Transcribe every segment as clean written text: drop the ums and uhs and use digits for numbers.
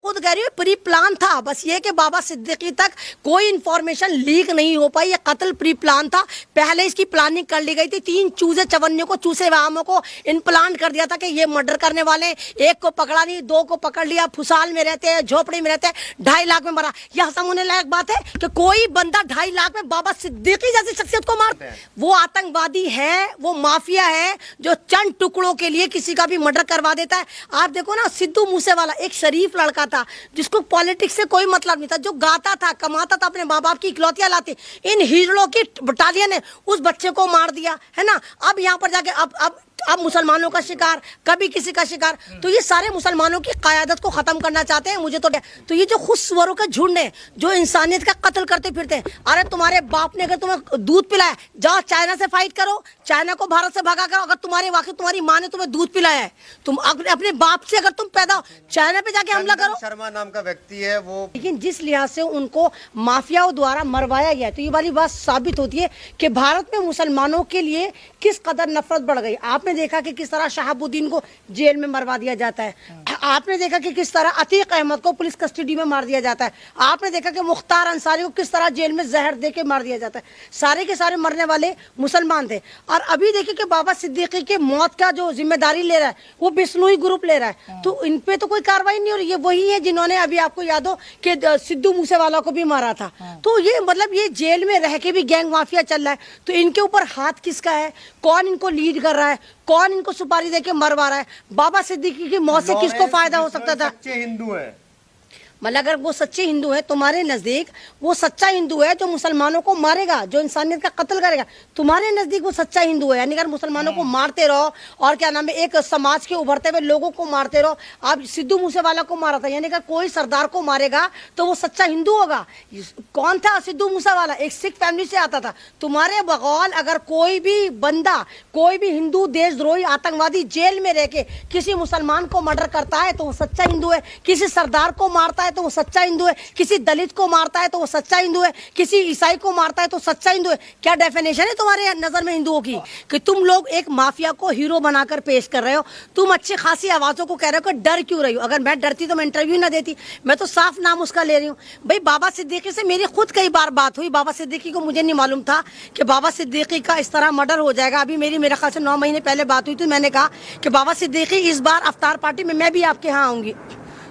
खुद कह रही हूँ प्री प्लान था, बस ये कि बाबा सिद्दीकी तक कोई इंफॉर्मेशन लीक नहीं हो पाई। ये कत्ल प्री प्लान था, पहले इसकी प्लानिंग कर ली गई थी। 3 चूजे चवन्ने को, चूसे वामों को इम्प्लांट कर दिया था कि ये मर्डर करने वाले। एक को पकड़ा नहीं, 2 को पकड़ लिया, फुसाल में रहते हैं, झोपड़ी में रहते हैं, 2.5 लाख में मरा। यह हसम होने लायक बात है कि कोई बंदा 2.5 लाख में बाबा सिद्दीकी जैसी शख्सियत को मारता है। वो आतंकवादी है, वो माफिया है जो चंद टुकड़ों के लिए किसी का भी मर्डर करवा देता है। आप देखो ना, सिद्धू मूसेवाला एक शरीफ लड़का था जिसको पॉलिटिक्स से कोई मतलब नहीं था, जो गाता था, कमाता था, अपने माँ बाप की इकलौतियां लाते। इन हीरों की बटालियन ने उस बच्चे को मार दिया है ना। अब यहाँ पर जाके अब मुसलमानों का शिकार, कभी किसी का शिकार। तो ये सारे मुसलमानों की क़यादत को खत्म करना चाहते हैं। मुझे तो ये जो खुशवरों के झुंड है जो इंसानियत का कत्ल करते फिरते हैं। अरे तुम्हारे बाप ने अगर तुम्हें दूध पिलाया, जाओ चाइना से फाइट करो, चाइना को भारत से भगा करो। अगर तुम्हारी माँ ने तुम्हें दूध पिलाया है, तुम अपने बाप से अगर तुम पैदा हो, चाइना पे जाके हमला करो। शर्मा नाम का व्यक्ति है वो, लेकिन जिस लिहाज से उनको माफियाओं द्वारा मरवाया गया, तो ये वाली बात साबित होती है कि भारत में मुसलमानों के लिए किस कदर नफरत बढ़ गई। आपने देखा कि किस तरह शहाबुद्दीन को जेल में मरवा दिया जाता है। आपने देखा कि किस तरह अतीक अहमद को पुलिस कस्टडी में मार दिया जाता है। आपने देखा कि मुख्तार अंसारी को किस तरह जेल में जहर दे के मार दिया जाता है। सारे के सारे मरने वाले मुसलमान थे। और अभी देखिए कि बाबा सिद्दीकी की मौत का जो जिम्मेदारी ले रहा है वो बिश्नोई ग्रुप ले रहा है। तो इन पे तो कोई कार्रवाई नहीं हो रही है। वही है जिन्होंने, अभी आपको याद हो कि सिद्धू मूसेवाला को भी मारा था। तो ये मतलब ये जेल में रह के भी गैंग माफिया चल रहा है। तो इनके ऊपर हाथ किसका है, कौन इनको लीड कर रहा है, कौन इनको सुपारी देके मरवा रहा है। बाबा सिद्दीकी की मौत से किसको फायदा हो सकता था। सच्चे हिंदू है, मतलब अगर वो सच्चे हिंदू है, तुम्हारे नजदीक वो सच्चा हिंदू है जो मुसलमानों को मारेगा, जो इंसानियत का कत्ल करेगा, तुम्हारे नजदीक वो सच्चा हिंदू है। यानी अगर मुसलमानों को मारते रहो और क्या नाम है, एक समाज के उभरते हुए लोगों को मारते रहो। आप सिद्धू मूसेवाला को मारा था, यानी अगर कोई सरदार को मारेगा तो वो सच्चा हिंदू होगा। कौन था सिद्धू मूसेवाला? एक सिख फैमिली से आता था। तुम्हारे बगौल अगर कोई भी बंदा, कोई भी हिंदू देशद्रोही आतंकवादी जेल में रह के किसी मुसलमान को मर्डर करता है तो वो सच्चा हिंदू है। किसी सरदार को मारता है तो वो सच्चा हिंदू है। किसी दलित को मारता है तो वो सच्चा हिंदू है। किसी ईसाई को मारता है तो सच्चा हिंदू है। क्या डेफिनेशन है तुम्हारे नजर में हिंदुओं की कि तुम लोग एक माफिया को हीरो बनाकर पेश कर रहे हो? तुम अच्छी खासी आवाजों को कह रहे हो कि डर क्यों रही हो? अगर मैं डरती तो मैं इंटरव्यू ना देती। मैं तो साफ नाम उसका ले रही हूँ। भाई बाबा सिद्दीकी से मेरी खुद कई बार बात हुई। बाबा सिद्दीकी को मुझे नहीं मालूम था कि बाबा सिद्दीकी का इस तरह मर्डर हो जाएगा। अभी मेरे ख्याल से 9 महीने पहले बात हुई थी। मैंने कहा कि बाबा सिद्दीकी इस बार अफ्तार पार्टी में मैं भी आपके यहाँ आऊंगी।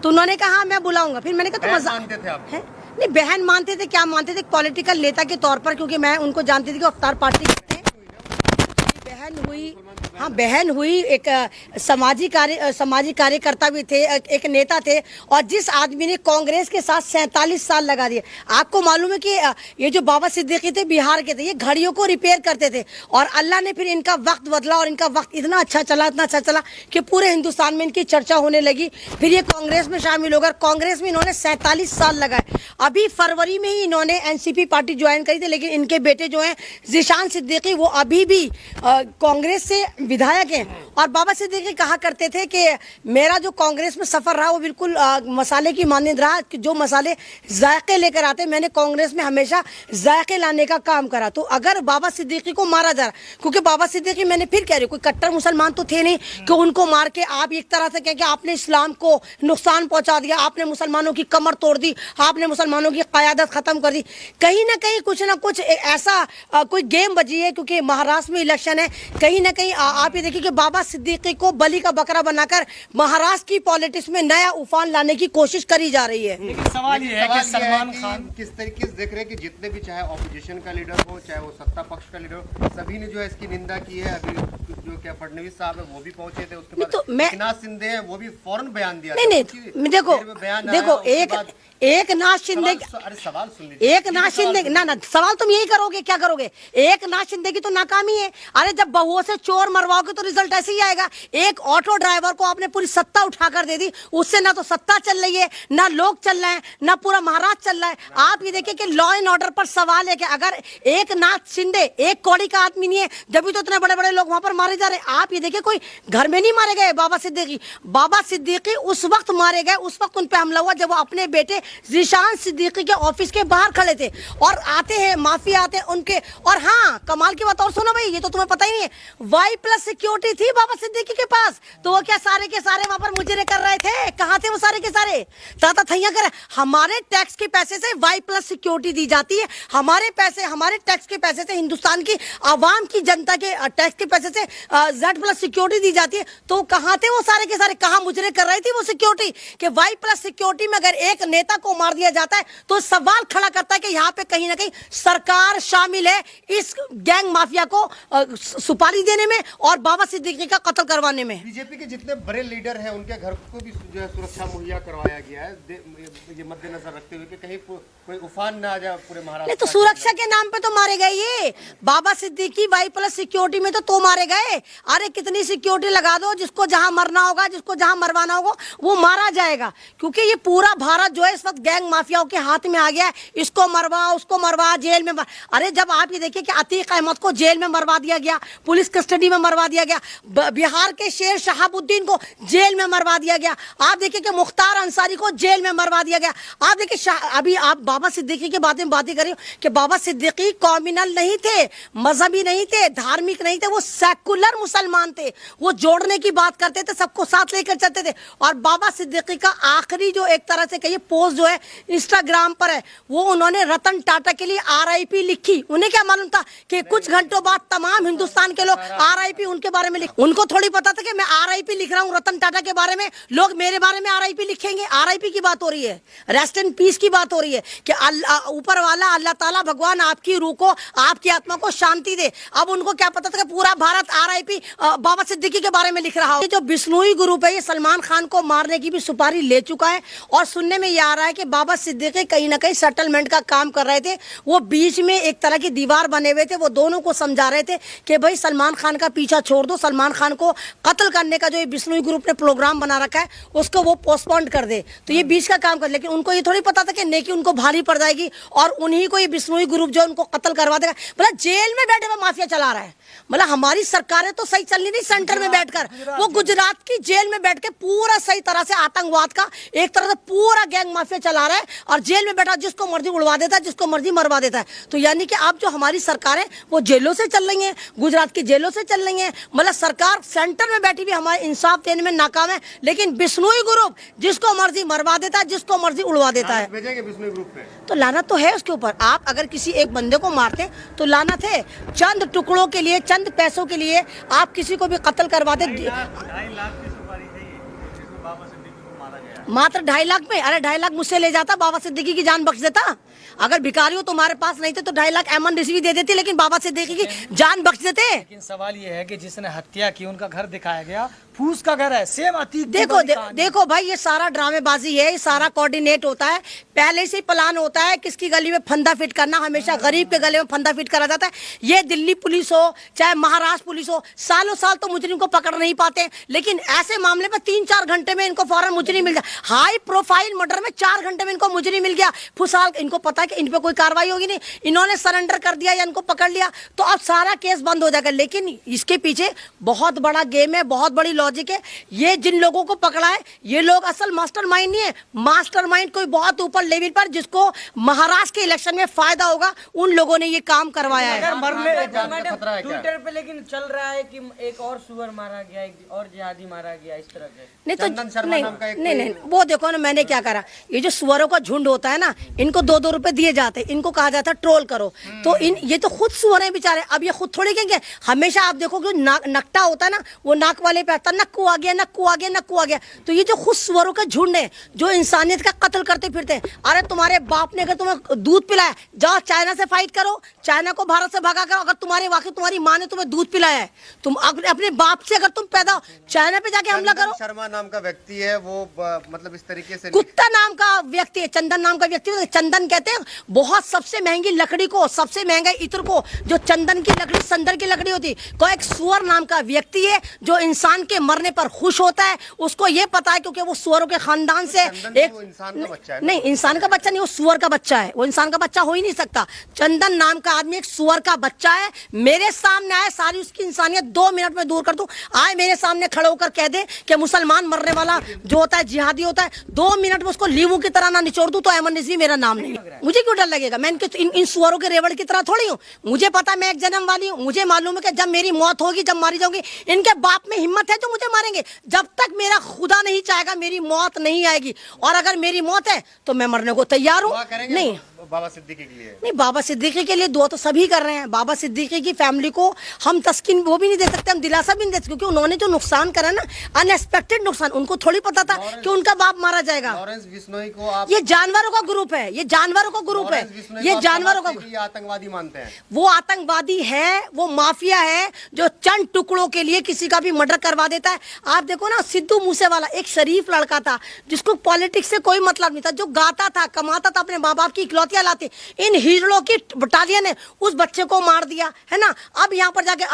तो उन्होंने कहा हाँ मैं बुलाऊंगा। फिर मैंने कहा तो मजाक मानते थे आप? नहीं, बहन मानते थे, क्या मानते थे, पॉलिटिकल नेता के तौर पर, क्योंकि मैं उनको जानती थी कि अफ्तार पार्टी करते हैं। बहन हुई, हाँ बहन हुई, एक समाजी कार्यकर्ता भी थे, एक नेता थे। और जिस आदमी ने कांग्रेस के साथ 47 साल लगा दिए। आपको मालूम है कि ये जो बाबा सिद्दीकी थे बिहार के थे, ये घड़ियों को रिपेयर करते थे। और अल्लाह ने फिर इनका वक्त बदला और इनका वक्त इतना अच्छा चला कि पूरे हिंदुस्तान में इनकी चर्चा होने लगी। फिर ये कांग्रेस में शामिल हो गए। कांग्रेस में इन्होंने 47 साल लगाए। अभी फरवरी में ही इन्होंने एनसीपी पार्टी ज्वाइन करी थी। लेकिन इनके बेटे जो हैं ज़ीशान सिद्दीकी, वो अभी भी कांग्रेस से विधायक हैं। और बाबा सिद्दीकी कहा करते थे कि मेरा जो कांग्रेस में सफर रहा वो बिल्कुल मसाले की मानंद रहा कि जो मसाले जायके लेकर आते, मैंने कांग्रेस में हमेशा जायके लाने का काम करा। तो अगर बाबा सिद्दीकी को मारा जा रहा, क्योंकि बाबा सिद्दीकी, मैंने फिर कह रही हूँ, कोई कट्टर मुसलमान तो थे नहीं कि उनको मार के आप एक तरह से कहें कि आपने इस्लाम को नुकसान पहुंचा दिया, आपने मुसलमानों की कमर तोड़ दी, आपने मुसलमानों की क़यादत खत्म कर दी। कहीं ना कहीं कुछ ना कुछ ऐसा कोई गेम बजी है, क्योंकि महाराष्ट्र में इलेक्शन है। कहीं ना कहीं आप ये देखिए कि बाबा सिद्दीकी को बलि का बकरा बनाकर महाराष्ट्र की पॉलिटिक्स में नया उफान लाने की कोशिश करी जा रही है। लेकिन सवाल ये है कि सलमान खान किस तरीके से देख रहे हैं कि जितने भी, चाहे ऑपोजिशन का लीडर हो, चाहे वो सत्ता पक्ष का लीडर हो, सभी ने जो है इसकी निंदा की है। अभी जो क्या फडणवीस साहब है वो भी पहुंचे थे, उसके बाद तो मैं एकनाथ शिंदे हैं वो भी फौरन बयान दिया। नहीं, देखो एक नाथ शिंदे, अरे सवाल सुन लीजिए। एक नाथ शिंदे ना सवाल तुम यही करोगे, क्या करोगे? एक नाथ शिंदे की तो नाकामी है। अरे जब बहुओं से चोर मरवाओगे तो रिजल्ट ऐसे ही आएगा। एक ऑटो ड्राइवर को आपने पूरी सत्ता उठाकर दे दी, उससे ना तो सत्ता चल रही है, ना लोग चल रहे हैं, ना पूरा महाराष्ट्र चल रहा है। आप ये देखिए कि लॉ एंड ऑर्डर पर सवाल है कि अगर एक नाथ शिंदे एक कौड़ी का आदमी नहीं है, जब भी तो इतने बड़े बड़े लोग वहां पर मारे जा रहे हैं। आप ये देखिए कोई घर में नहीं मारे गए बाबा सिद्दीकी उस वक्त मारे गए, उस वक्त उन पर हमला हुआ जब वो अपने बेटे ज़ीशान सिद्दीकी के ऑफिस के बाहर खड़े थे और आते हैं माफिया आते हैं उनके। और हाँ, कमाल की बात और सुनो भाई, ये तो तुम्हें पता ही नहीं है, Y+ सिक्योरिटी थी बाबा सिद्दीकी के पास। तो वो क्या सारे के सारे वहां पर मुजरे कर रहे थे? कहाँ थे वो सारे के सारे? ताता थैया कर। हमारे टैक्स के पैसे से Y+ सिक्योरिटी दी जाती है, हमारे पैसे, हमारे टैक्स के पैसे से, हिंदुस्तान की आवाम की जनता के टैक्स के पैसे से Z+ सिक्योरिटी दी जाती है। तो कहाँ थे वो सारे के सारे? कहाँ मुजरे कर रही थी वो सिक्योरिटी? कि Y+ सिक्योरिटी में अगर एक नेता को मार दिया जाता है तो सवाल खड़ा करता है कि यहाँ पे कहीं ना कहीं सरकार शामिल है इस गैंग माफिया को सुपारी देने में और बाबा सिद्दीकी का कत्ल करवाने में। बीजेपी के जितने बड़े लीडर हैं उनके घर को भी जो है सुरक्षा मुहैया करवाया गया है, ये मद्देनजर रखते हुए कि कहीं कोई उफान ना आ जाए पूरे महाराष्ट्र। नहीं तो सुरक्षा के नाम पे तो मारे गए ये बाबा सिद्दीकी। Y+ सिक्योरिटी में तो मारे गए। अरे कितनी सिक्योरिटी लगा दो, जिसको जहां मरना होगा, जिसको जहां मरवाना होगा वो मारा जाएगा। क्योंकि ये पूरा भारत जो है इस वक्त गैंग माफियाओं के हाथ में आ गया है। इसको मरवा, उसको मरवा, जेल में अरे जब आप ये देखिए कि अतीक अहमद को जेल में मरवा दिया गया, पुलिस कस्टडी में मरवा दिया गया, बिहार के शेर शहाबुद्दीन को जेल में मरवा दिया गया, आप देखिए कि मुख्तार अंसारी को जेल में मरवा दिया गया। आप देखिए अभी आप बाबा सिद्दीकी के बारे में बातें करें कि बाबा सिद्दीकी कॉम्युनल नहीं थे, मजहबी नहीं थे, धार्मिक नहीं थे, वो सेकुलर मुसलमान थे। वो जोड़ने की बात करते थे, सबको साथ लेकर चलते थे। और बाबा सिद्दीकी का आखिरी जो एक तरह से कहिए पोस्ट जो है इंस्टाग्राम पर है, वो उन्होंने रतन टाटा के लिए RIP लिखी। उन्हें क्या मालूम था कि कुछ घंटों बाद तमाम हिंदुस्तान के लोग RIP उनके बारे में लिख, उनको थोड़ी पता था कि मैं RIP लिख रहा हूँ रतन टाटा के बारे में, लोग मेरे बारे में RIP लिखेंगे। RIP की बात हो रही है, रेस्ट इन पीस की बात हो रही है कि ऊपर वाला अल्लाह ताला भगवान आपकी रूह को, आपकी आत्मा को शांति दे। अब उनको क्या पता था कि पूरा भारत RIP बाबा सिद्दीकी के बारे में लिख रहा हो। जो बिश्नोई ग्रुप है ये सलमान खान को मारने की भी सुपारी ले चुका है और सुनने में ये आ रहा है कि बाबा सिद्दीकी कहीं ना कहीं सेटलमेंट का काम कर रहे थे। वो बीच में एक तरह की दीवार बने हुए थे, वो दोनों को समझा रहे थे कि भाई सलमान खान का पीछा छोड़ दो, सलमान खान को कत्ल करने का जो ये बिश्नोई ग्रुप ने प्रोग्राम बना रखा है उसको वो पोस्टपोन कर दे। तो ये बीच का काम कर, लेकिन उनको ये थोड़ी पता था कि नेकी उनको भारी पड़ जाएगी और उन्हीं को ये बिश्नोई ग्रुप जो उनको कत्ल करवा देगा। मतलब जेल में बैठे हुए माफिया चला रहा है। मतलब हमारी सरकारें तो सही चल नहीं सेंटर में बैठकर, वो गुजरात की जेल में बैठ के पूरा सही तरह से आतंकवाद का एक तरह से पूरा गैंग माफिया चला रहा है और जेल में बैठा जिसको मर्जी उड़वा देता है, जिसको मर्जी मरवा देता है। तो यानी कि अब जो हमारी सरकारें वो जेलों से चल रही हैं, गुजरात की जेलों से चल रही हैं। मतलब सरकार सेंटर में बैठी भी हमारे इंसाफ देने में नाकाम है, लेकिन बिश्नोई ग्रुप जिसको मर्जी मरवा देता है, जिसको मर्जी उड़वा देता है। भेजेंगे बिश्नोई ग्रुप पे तो लानत तो है उसके ऊपर। आप अगर किसी एक बंदे को मारते तो लानत है। चंद टुकड़ों के लिए, चंद पैसों के लिए आप किसी को भी कत्ल करवाते। 2.5 लाख की सुपारी थी जिसमें बाबा सिद्दीकी को मारा गया। मात्र 2.5 लाख में? अरे 2.5 लाख मुझसे ले जाता, बाबा सिद्दीकी की जान बख्श देता। अगर भिखारी हो तुम्हारे पास नहीं थे तो 2.5 लाख एमन रिजवी दे देती, लेकिन बाबा सिद्दीकी की जान बख्श देते। लेकिन सवाल ये है कि जिसने हत्या की उनका घर दिखाया गया, फूस का घर है, सेम अतीक। देखो भाई, ये सारा ड्रामेबाजी है, ये सारा कोऑर्डिनेट होता है, पहले से प्लान होता है किसकी गली में फंदा फिट करना। हमेशा गरीब के गले में फंदा फिट करा जाता है। ये दिल्ली पुलिस हो चाहे महाराष्ट्र पुलिस हो, सालों साल तो मुजरिम को पकड़ नहीं पाते, लेकिन ऐसे मामले में 3-4 घंटे में इनको फौरन मुजरिम मिल जाए। हाई प्रोफाइल मर्डर में 4 घंटे में इनको मुजरिम मिल गया। फुसाल, इनको पता है कि इन पे कोई कार्रवाई होगी नहीं, इन्होंने सरेंडर कर दिया या इनको पकड़ लिया तो अब सारा केस बंद हो जाएगा। लेकिन इसके पीछे बहुत बड़ा गेम है, बहुत बड़ी लॉजिक है। ये जिन लोगों को पकड़ा है ये लोग असल मास्टरमाइंड नहीं है। मास्टरमाइंड कोई बहुत ऊपर लेवल पर, जिसको महाराष्ट्र के इलेक्शन में फायदा होगा, उन लोगों ने ये काम करवाया है। ट्विटर पे लेकिन चल रहा है कि एक और सुअर मारा गया, एक और जिहादी मारा गया, इस तरह से। नहीं तो नहीं, वो देखो ना, मैंने क्या करा, ये जो सुअरों का झुंड होता है ना, इनको 2-2 रुपए दिए जाते हैं, इनको कहा जाता है ट्रोल करो। तो ये तो खुद सुअर हैं बेचारे। अब ये खुद थोड़ी कहेंगे। हमेशा आप देखो जो नकटा होता है ना, वो नाक वाले पे आता है, नक्कू आ गया, नक्कू आ गया, नक्कू आ गया। तो ये जो खुद सुअरों का झुंड है जो इंसानियत का कत्ल करते फिरते हैं। अरे तुम्हारे बाप ने अगर तुम्हें दूध पिलाया, जाओ चाइना से फाइट करो, चाइना को भारत से भगा करो। अगर तुम्हारी माँ ने तुम्हें दूध पिलाया है, तुम अपने बाप से अगर तुम पैदा हो, चाइना पे जाके हमला करो। शर्मा नाम का व्यक्ति है वो, मतलब इस तरीके से कुत्ता नाम का व्यक्ति है, चंदन नाम का व्यक्ति है। चंदन कहते हैं बहुत सबसे महंगी लकड़ी को, सबसे महंगा इत्र को, जो चंदन की लकड़ी, संदर की लकड़ी होती, को एक सुअर नाम का व्यक्ति है जो इंसान के मरने पर खुश होता है, उसको ये पता है क्योंकि वो सुअरों के खानदान से एक इंसान का बच्चा है। नहीं, इंसान का बच्चा नहीं, वो सुअर का बच्चा है। वो इंसान का बच्चा हो ही नहीं सकता। चंदन नाम का आदमी एक सुअर का बच्चा है। मेरे सामने आए, सारी उसकी इंसानियत 2 मिनट में दूर कर दूं, आए मेरे सामने खड़े होकर कह दे कि मुसलमान मरने वाला जो होता है जिहादी होता है, 2 मिनट में उसको लीमू की तरह ना निचोड़ दूं तो अहमद रिजवी मेरा नाम नहीं। मुझे क्यों डर लगेगा? मैं इनके इन सुअरों के रेवड़ की तरह थोड़ी हूँ। मुझे पता मैं एक जन्म वाली हूँ। मुझे मालूम है कि जब मेरी मौत होगी, जब मारी जाऊंगी, इनके बाप में हिम्मत है जो मुझे मारेंगे। जब तक मेरा खुदा नहीं चाहेगा मेरी मौत नहीं आएगी। और अगर मेरी मौत है तो मैं मरने को तैयार हूँ। नहीं, बाबा सिद्दीकी के लिए नहीं, बाबा सिद्दीकी के लिए दुआ तो सभी कर रहे हैं। बाबा सिद्दीकी की फैमिली को हम तस्कीन वो भी नहीं दे सकते, हम दिलासा भी नहीं दे सकते, क्योंकि उन्होंने जो नुकसान करा ना, अनएक्सपेक्टेड नुकसान, उनको थोड़ी पता था कि उनका बाप मारा जाएगा। लॉरेंस बिश्नोई को आप, ये जानवरों का ग्रुप है, ये जानवरों का ग्रुप है, ये जानवरों का, ये आतंकवादी मानते हैं। वो आतंकवादी है, वो माफिया है जो चंद टुकड़ों के लिए किसी का भी मर्डर करवा देता है। आप देखो ना, सिद्धू मूसेवाला एक शरीफ लड़का था जिसको पॉलिटिक्स से कोई मतलब नहीं था, जो गाता था, कमाता था, अपने माँ बाप की इकलौतियां लाते। इन हीरों की बटालियन ने उस बच्चे को मार दिया है ना। अब यहाँ पर जाके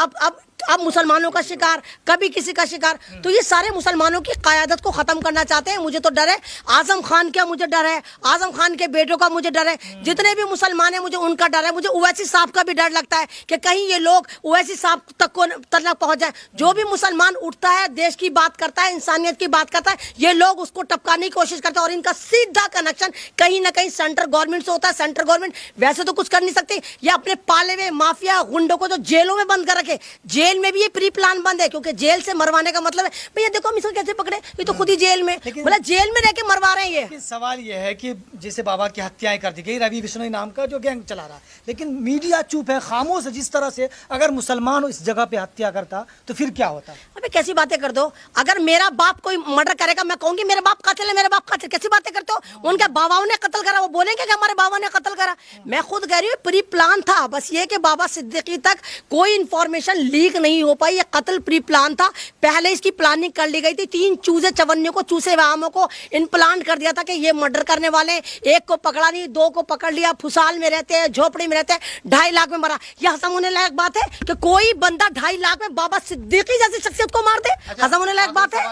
अब मुसलमानों का शिकार, कभी किसी का शिकार। तो ये सारे मुसलमानों की क़यादत को खत्म करना चाहते हैं। मुझे तो डर है आजम खान का, मुझे डर है आजम खान के बेटों का, मुझे डर है जितने भी मुसलमान हैं, मुझे उनका डर है। मुझे ओवैसी साहब का भी डर लगता है कि कहीं ये लोग ओवैसी साहब तक पहुंच जाए। जो भी मुसलमान उठता है, देश की बात करता है, इंसानियत की बात करता है, ये लोग उसको टपकाने की कोशिश करते हैं। और इनका सीधा कनेक्शन कहीं ना कहीं सेंट्रल गवर्नमेंट से होता है। सेंट्रल गवर्नमेंट वैसे तो कुछ कर नहीं सकती, ये अपने पाले हुए माफिया गुंडों को जो जेलों में बंद कर रखे, जेल में भी ये प्री प्लान बंद है, क्योंकि जेल से मरवाने का मतलब है भैया देखो हम इसको कैसे पकड़े, ये तो खुद ही जेल में, बोला जेल में रह के मरवा रहे हैं ये। लेकिन सवाल यह है कि जैसे बाबा की हत्याएं कर दी गई, रवि बिश्नोई नाम का जो गैंग चला रहा है, लेकिन मीडिया चुप है, खामोश है। जिस तरह से अगर मुसलमान इस जगह पे हत्या करता तो फिर क्या होता? अबे कैसी बातें कर दो, अगर मेरा बाप कोई मर्डर करेगा मैं कहूंगी मेरे बाप कातिल है, मेरे बाप कातिल। कैसी बातें करते हो? उनके बाबाओं ने कत्ल करा, वो बोलेंगे कि हमारे बाबा ने कत्ल करा? मैं खुद कह रही हूँ प्री प्लान था। बस ये कि बाबा सिद्दीकी तक कोई इंफॉर्मेशन लीक नहीं हो पाई। ये कत्ल प्री प्लान था, पहले इसकी प्लानिंग कर ली गई थी। 3 चूजे चवन्नियों को, चूसे वामों को इन प्लान कर दिया था कि ये मर्डर करने वाले। एक को पकड़ा नहीं, 2 को पकड़ लिया, फुसाल में रहते हैं, झोपड़ी में रहते हैं, 2.5 लाख में मरा। यह हजम होने लायक बात है कि कोई बंदा 2.5 लाख में बाबा सिद्दीकी जैसी शख्सियत को मार दे? हजम होने लायक बात है?